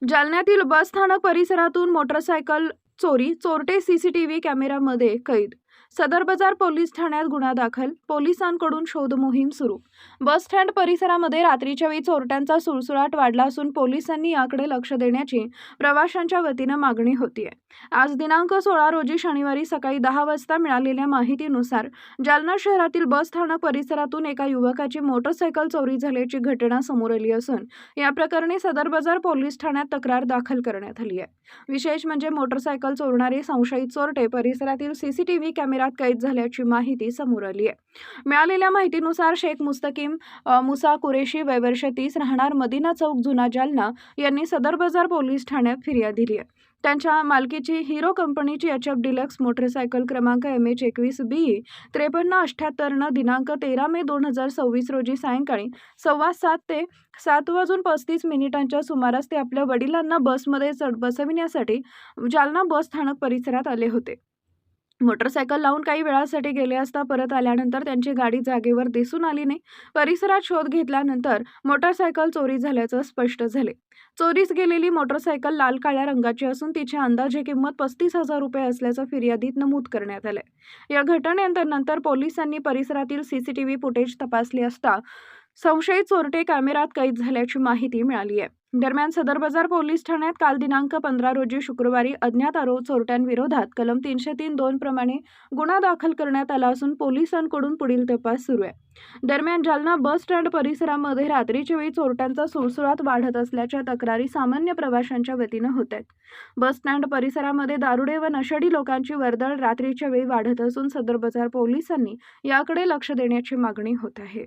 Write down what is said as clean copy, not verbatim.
जालन्यातील बस स्थानक परिसरातून मोटरसायकल चोरी, चोरटे सीसीटीव्ही कॅमेऱ्यामध्ये कैद. सदर बाजार पोलीस ठाण्यात गुन्हा दाखल, पोलिसांकडून शोध मोहीम सुरू. बस स्टँड परिसरामध्ये रात्रीच्या वेळी चोरट्यांचा सुळसुळाट वाढला असून पोलिसांनी याकडे लक्ष देण्याची प्रवाशांच्या वतीनं मागणी होतीये. आज दिनांक 16 रोजी शनिवारी सकाळी 10 वाजता मिळालेल्या माहितीनुसार जालना शहरातील बस स्थानक परिसरातून एका युवकाची मोटरसायकल चोरी झाल्याची घटना समोर आली असून या प्रकरणी सदर बाजार पोलीस ठाण्यात तक्रार दाखल करण्यात आली आहे. विशेष म्हणजे मोटरसायकल चोरणारे संशयित चोरटे परिसरातील सीसीटीव्ही कॅमेऱ्यात कैद झाल्याची माहिती समोर आली आहे. मिळालेल्या माहितीनुसार शेख मुस्तकीम मुसा कुरेशी वय वर्ष 30 राहणार मदिना चौक जुना जालना यांनी सदर बाजार पोलीस ठाण्यात फिर्याद दिली आहे. त्यांच्या मालकीची हिरो कंपनीची HF डिलक्स मोटरसायकल क्रमांक MH21BE 5378 दिनांक 13 मे 2026 रोजी सायंकाळी 7:15 ते 7:35 सुमारास ते आपल्या वडिलांना बसमध्ये बसविण्यासाठी जालना बस स्थानक परिसरात आले होते. मोटरसायकल लावून काही वेळासाठी गेले असता परत आल्यानंतर त्यांची गाडी जागेवर दिसून आली नाही. परिसरात शोध घेतल्यानंतर मोटरसायकल चोरी झाल्याचं स्पष्ट झाले. चोरीस गेलेली मोटरसायकल लाल काळ्या रंगाची असून तिची अंदाजे किंमत 35,000 रुपये असल्याचं फिर्यादीत नमूद करण्यात आलंय. या घटनेनंतर पोलिसांनी परिसरातील सीसीटीव्ही फुटेज तपासले असता संशयित चोरटे कॅमेऱ्यात कैद झाल्याची माहिती मिळाली आहे. दरम्यान सदर बाजार पोलीस ठाण्यात काल दिनांक 15 रोजी शुक्रवारी अज्ञात चोरट्यांविरोधात कलम 303(2) प्रमाणे गुन्हा दाखल करण्यात आला असून पोलिसांकडून पुढील तपास सुरू आहे. दरम्यान जालना बस स्टँड परिसरामध्ये रात्रीच्या वेळी चोरट्यांचा सुळसुळाट वाढत असल्याच्या तक्रारी सामान्य प्रवाशांच्या वतीनं होत आहेत. बस स्टँड परिसरामध्ये दारुडे व नशेडी लोकांची वर्दळ रात्रीच्या वेळी वाढत असून सदर बाजार पोलिसांनी याकडे लक्ष देण्याची मागणी होत आहे.